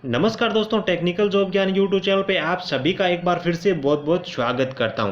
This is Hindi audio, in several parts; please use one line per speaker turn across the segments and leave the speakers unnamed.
नमस्कार दोस्तों, टेक्निकल जॉब ज्ञान यूट्यूब चैनल पे आप सभी का एक बार फिर से बहुत बहुत स्वागत करता हूं।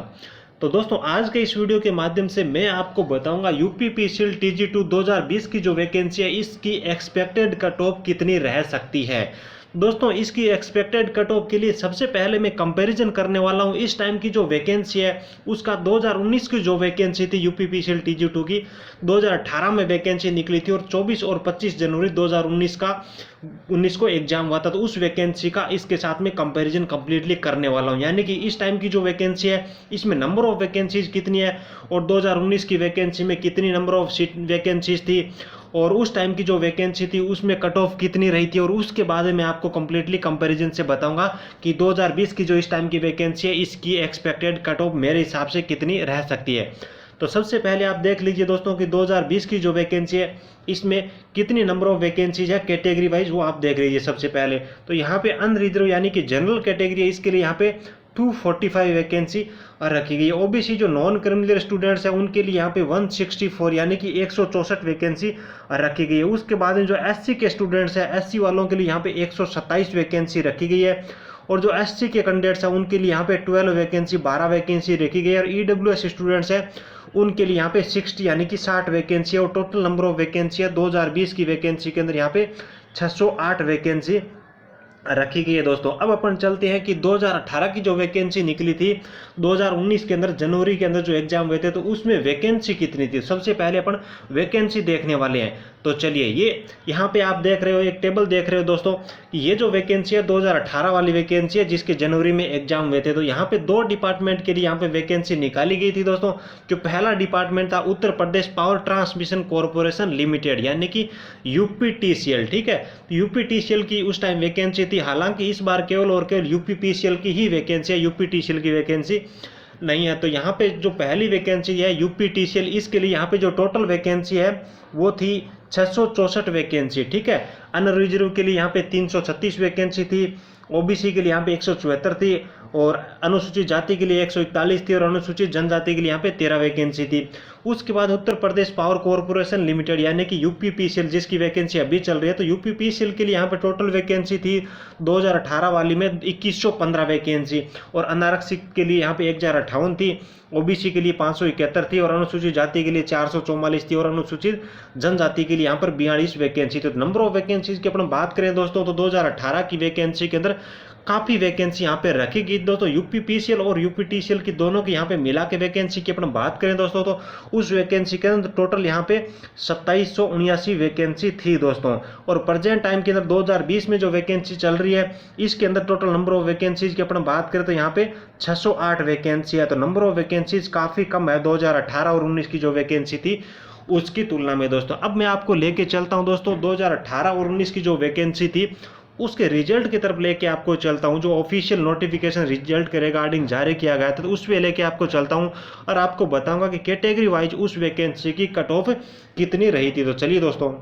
तो दोस्तों, आज के इस वीडियो के माध्यम से मैं आपको बताऊंगा यूपीपीसीएल TG2 2020 की जो वैकेंसी है इसकी एक्सपेक्टेड कट ऑफ कितनी रह सकती है। दोस्तों, इसकी एक्सपेक्टेड कट ऑफ के लिए सबसे पहले मैं कंपैरिजन करने वाला हूं इस टाइम की जो वैकेंसी है उसका 2019 की जो वैकेंसी थी यूपीपीसीएल TG2 की 2018 में वैकेंसी निकली थी और 24 और 25 जनवरी 2019 को एग्जाम हुआ था। तो उस वैकेंसी का इसके साथ में कंपैरिजन कंप्लीटली करने वाला हूं, यानी कि इस टाइम की जो वैकेंसी है इसमें नंबर ऑफ वैकेंसीज कितनी है और 2019 की वैकेंसी में कितनी नंबर ऑफ सीट वैकेंसीज थी और उस टाइम की जो वैकेंसी थी उसमें कट ऑफ कितनी रही थी, और उसके बाद मैं आपको कंप्लीटली कंपैरिजन से बताऊंगा कि 2020 की जो इस टाइम की वैकेंसी है इसकी एक्सपेक्टेड कट ऑफ मेरे हिसाब से कितनी रह सकती है। तो सबसे पहले आप देख लीजिए दोस्तों कि 2020 की जो वैकेंसी है इसमें कितनी नंबर ऑफ वैकेंसीज है कैटेगरी वाइज, वो आप देख लीजिए। सबसे पहले तो यहाँ पे अनरिजर्व यानी कि जनरल कैटेगरी है, इसके लिए यहाँ पे 245 वैकेंसी रखी गई है। ओबीसी जो नॉन क्रिमिनल स्टूडेंट्स हैं उनके लिए यहाँ पे 164 यानी कि 164 वैकेंसी रखी गई है। उसके बाद में जो एससी के स्टूडेंट्स हैं, एससी वालों के लिए यहाँ पे 127 वैकेंसी रखी गई है और जो एससी के कैंडिडेट्स हैं उनके लिए यहाँ पे 12 वैकेंसी 12 वैकेंसी रखी गई है। और ईडब्ल्यूएस स्टूडेंट्स हैं उनके लिए यहाँ पे 60 यानी कि 60 वैकेंसी है और टोटल नंबर ऑफ वैकेंसी है 2020 की वैकेंसी के अंदर यहाँ पे 608 वैकेंसी रखी गई है। दोस्तों, अब अपन चलते हैं कि 2018 की जो वैकेंसी निकली थी 2019 के अंदर जनवरी के अंदर जो एग्जाम हुए थे तो उसमें वैकेंसी कितनी थी। सबसे पहले अपन वैकेंसी देखने वाले हैं। तो चलिए, ये यहाँ पे आप देख रहे हो, एक टेबल देख रहे हो दोस्तों कि ये जो वैकेंसी है 2018 वाली वैकेंसी है जिसके जनवरी में एग्जाम हुए थे। तो यहाँ पे दो डिपार्टमेंट के लिए यहाँ पे वैकेंसी निकाली गई थी दोस्तों। जो पहला डिपार्टमेंट था Uttar Pradesh power transmission corporation limited यानी कि यूपीटीसीएल। ठीक है, यूपीटीसीएल की उस टाइम वैकेंसी थी। हालांकि इस बार केवल और केवल यूपीपीसीएल की ही वैकेंसी है, यूपीटीसीएल की वैकेंसी नहीं है। तो यहाँ पे जो पहली वैकेंसी है यूपीटीसीएल, इसके लिए यहाँ पे जो टोटल वैकेंसी है वो थी 664 वैकेंसी। ठीक है, अनरिजर्व के लिए यहाँ पे 336 वैकेंसी थी, ओबीसी के लिए यहाँ पे 174 थी और अनुसूचित जाति के लिए 141 थी और अनुसूचित जनजाति के लिए यहाँ पे 13 वैकेंसी थी। उसके बाद Uttar Pradesh power corporation limited यानी कि यूपीपीसीएल जिसकी वैकेंसी अभी चल रही है, तो यूपीपीसीएल के लिए यहाँ पे टोटल वैकेंसी थी 2018 वाली में 2115 वैकेंसी और अनारक्षित के लिए यहाँ पे 1058 थी, ओबीसी के लिए 571 थी और अनुसूचित जाति के लिए 444 थी और अनुसूचित जनजाति के लिए यहाँ पर 42 वैकेंसी। तो नंबर ऑफ वैकेंसीज की अपन बात करें दोस्तों तो 2018 की वैकेंसी के अंदर काफी वैकेंसी यहाँ पे रखी गई दोस्तों। यूपीपीसीएल और यूपीटीसीएल की दोनों की यहाँ पे मिला के वैकेंसी की अपन बात करें दोस्तों तो उस वैकेंसी के अंदर टोटल यहाँ पे 2779 वैकेंसी थी दोस्तों। और प्रेजेंट टाइम के अंदर 2020 में जो वैकेंसी चल रही है इसके अंदर टोटल नंबर ऑफ वैकेंसीज की अपन बात करें तो यहाँ पे 608 वैकेंसी है। तो नंबर ऑफ वैकेंसीज काफी कम है 2018 और 19 की जो वैकेंसी थी उसकी तुलना में दोस्तों। अब मैं आपको लेके चलता हूं दोस्तों 2018 और 19 की जो वैकेंसी थी उसके रिजल्ट की तरफ लेके आपको चलता हूं। जो ऑफिशियल नोटिफिकेशन रिजल्ट के रिगार्डिंग जारी किया गया था तो उस पे लेके आपको चलता हूं और आपको बताऊंगा कि कैटेगरी वाइज उस वैकेंसी की कट ऑफ कितनी रही थी। तो चलिए दोस्तों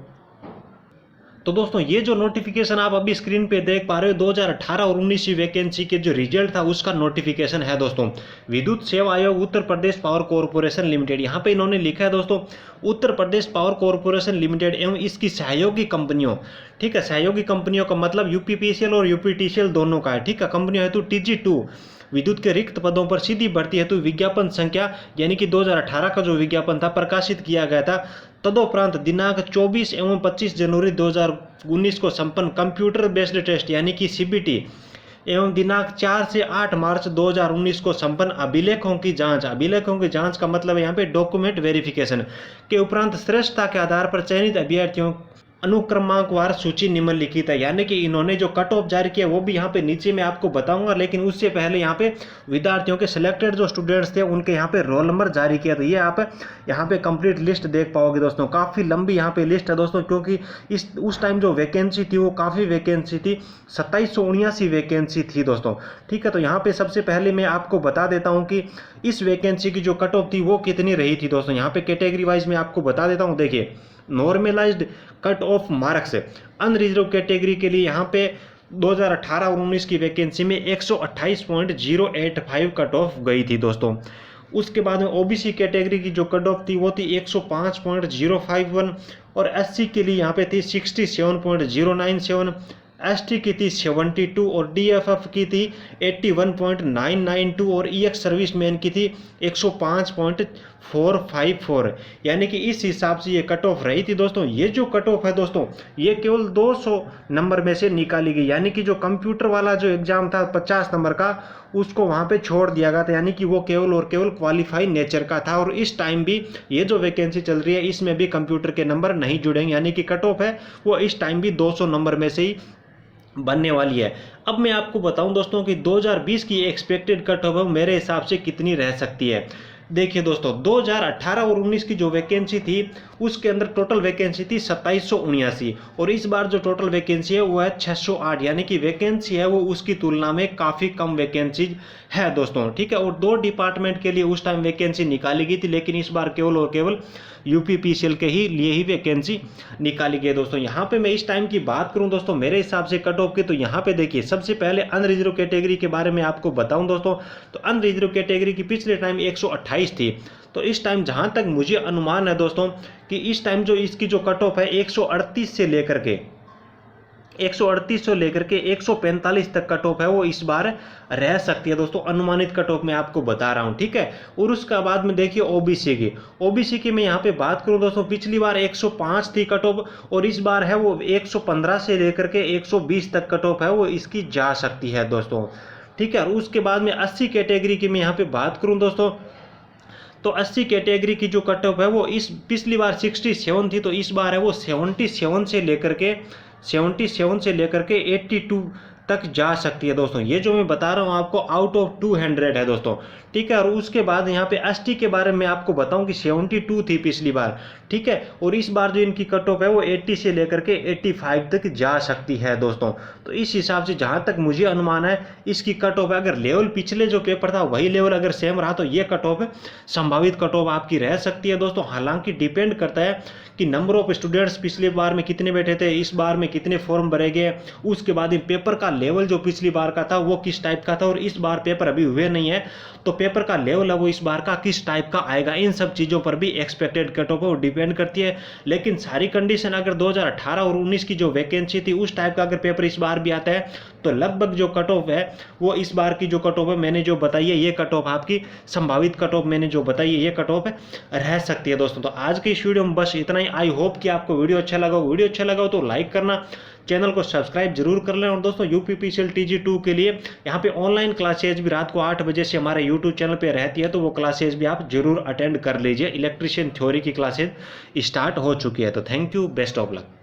ये जो नोटिफिकेशन आप अभी स्क्रीन पे देख पा रहे हो 2018 और 19 की वैकेंसी के जो रिजल्ट था उसका नोटिफिकेशन है दोस्तों। विद्युत सेवा आयोग Uttar Pradesh power corporation limited, यहाँ पे इन्होंने लिखा है दोस्तों Uttar Pradesh power corporation limited एवं इसकी सहयोगी कंपनियों। ठीक है, सहयोगी कंपनियों का मतलब यूपीपीसीएल और यूपीटीसीएल दोनों का है। ठीक है, कंपनियों हेतु TG2 विद्युत के रिक्त पदों पर सीधी भर्ती हेतु विज्ञापन संख्या यानी कि 2018 का जो विज्ञापन था प्रकाशित किया गया था। तदोपरांत दिनांक 24 एवं 25 जनवरी 2019 को संपन्न कंप्यूटर बेस्ड टेस्ट यानी कि CBT एवं दिनांक 4 से 8 मार्च 2019 को संपन्न अभिलेखों की जांच का मतलब है यहाँ पे डॉक्यूमेंट वेरिफिकेशन के उपरांत श्रेष्ठता के आधार पर चयनित अभ्यर्थियों अनुक्रमांकवार सूची निम्नलिखित है। यानी कि इन्होंने जो कट ऑफ जारी किया वो भी यहाँ पे नीचे मैं आपको बताऊंगा, लेकिन उससे पहले यहाँ पे विद्यार्थियों के सिलेक्टेड जो स्टूडेंट्स थे उनके यहाँ पे रोल नंबर जारी किया। तो ये आप यहाँ पे कंप्लीट लिस्ट देख पाओगे दोस्तों। काफ़ी लंबी यहाँ पे लिस्ट है दोस्तों क्योंकि उस टाइम जो वैकेंसी थी वो काफ़ी वैकेंसी थी, 2779 वैकेंसी थी दोस्तों। ठीक है, तो यहाँ पे सबसे पहले मैं आपको बता देता हूँ कि इस वैकेंसी की जो कट ऑफ थी वो कितनी रही थी दोस्तों। यहाँ पे कैटेगरी वाइज मैं आपको बता देता हूँ। देखिए, normalized cut off marks unreserved category के लिए यहाँ पे 2018 और 19 की वैकेंसी में 128.085 कट ऑफ गई थी दोस्तों। उसके बाद में ओबीसी कैटेगरी की जो कट ऑफ थी वो थी 105.051 और एससी के लिए यहाँ पे थी 67.097, एसटी की थी 72 और डीएफएफ की थी 81.992 और ईएक्स सर्विसमैन की थी 105.454, यानी कि इस हिसाब से ये कट ऑफ रही थी दोस्तों। ये जो कट ऑफ है दोस्तों ये केवल 200 नंबर में से निकाली गई, यानी कि जो कंप्यूटर वाला जो एग्जाम था 50 नंबर का उसको वहाँ पे छोड़ दिया गया था, यानी कि वो केवल और केवल क्वालिफाई नेचर का था। और इस टाइम भी ये जो वैकेंसी चल रही है इसमें भी कंप्यूटर के नंबर नहीं जुड़ेंगे, यानी कि कट ऑफ है वो इस टाइम भी 200 नंबर में से ही बनने वाली है। अब मैं आपको बताऊं दोस्तों कि 2020 की एक्सपेक्टेड कट ऑफ मेरे हिसाब से कितनी रह सकती है। देखिए दोस्तों 2018 और 19 की जो वैकेंसी थी उसके अंदर टोटल वैकेंसी थी 2779 और इस बार जो टोटल वैकेंसी है वो है 608, यानी कि वैकेंसी है वो उसकी तुलना में काफ़ी कम वैकेंसी है दोस्तों, ठीक है। और 2 डिपार्टमेंट के लिए उस टाइम वैकेंसी निकाली गई थी, लेकिन इस बार केवल और केवल यूपीपीसीएल के ही लिए ही वैकेंसी निकाली गई दोस्तों। यहाँ पे मैं इस टाइम की बात करूँ दोस्तों मेरे हिसाब से कट ऑफ की, तो यहाँ पे देखिए सबसे पहले अनरिजर्व कैटेगरी के बारे में आपको बताऊं दोस्तों, तो अनरिजर्व कैटेगरी की पिछले टाइम 128 थी, तो इस टाइम जहाँ तक मुझे अनुमान है दोस्तों कि इस टाइम जो इसकी जो कट ऑफ है 138 से लेकर के 138 से लेकर के 145 तक कट ऑफ है वो इस बार रह सकती है दोस्तों, अनुमानित कट ऑफ मैं आपको बता रहा हूं, ठीक है। और उसके बाद में देखिए ओबीसी की मैं यहाँ पे बात करूं दोस्तों, पिछली बार 105 थी कट ऑफ और इस बार है वो 115 से लेकर के 120 तक कट ऑफ है वो इसकी जा सकती है दोस्तों, ठीक है। और उसके बाद में 80 कैटेगरी की मैं यहाँ पे बात करूँ दोस्तों, तो 80 कैटेगरी की जो कट ऑफ है वो इस पिछली बार 67 थी, तो इस बार है वो 77 से लेकर के 82 तक जा सकती है दोस्तों। ये जो मैं बता रहा हूँ आपको आउट ऑफ 200 है दोस्तों, ठीक है। और उसके बाद यहाँ पे एसटी के बारे में आपको बताऊं कि 72 थी पिछली बार, ठीक है। और इस बार जो इनकी कट ऑफ है वो 80 से लेकर के 85 तक जा सकती है दोस्तों। तो इस हिसाब से जहाँ तक मुझे अनुमान है इसकी कट ऑफ है, अगर लेवल पिछले जो पेपर था वही लेवल अगर सेम रहा तो ये कट ऑफ संभावित कट ऑफ आपकी रह सकती है दोस्तों। हालांकि डिपेंड करता है कि नंबर ऑफ स्टूडेंट्स पिछली बार में कितने बैठे थे, इस बार में कितने फॉर्म भरे गए, उसके बाद इन पेपर का लेवल जो पिछली बार का था वो किस टाइप का था, और इस बार पेपर अभी हुए नहीं है तो पेपर का लेवल है वो इस बार का किस टाइप का आएगा, इन सब चीज़ों पर भी एक्सपेक्टेड कट ऑफ डिपेंड करती है। लेकिन सारी कंडीशन अगर 2018 और 19 की जो वैकेंसी थी उस टाइप का अगर पेपर इस बार भी आता है तो लगभग जो कट ऑफ है वो इस बार की जो कट ऑफ है मैंने जो बताई है ये कट ऑफ आपकी संभावित कट ऑफ मैंने जो बताई है ये कट ऑफ रह सकती है दोस्तों। तो आज की इस वीडियो में बस इतना ही। आई होप कि आपको वीडियो अच्छा लगा हो तो लाइक करना, चैनल को सब्सक्राइब जरूर कर लें। और दोस्तों यूपीपीसीएल TG2 के लिए यहाँ पे ऑनलाइन क्लासेज भी रात को 8 बजे से हमारे यूट्यूब चैनल पे रहती है, तो वो क्लासेज भी आप जरूर अटेंड कर लीजिए। इलेक्ट्रीशियन थ्योरी की क्लासेज स्टार्ट हो चुकी है। तो thank you, best of luck.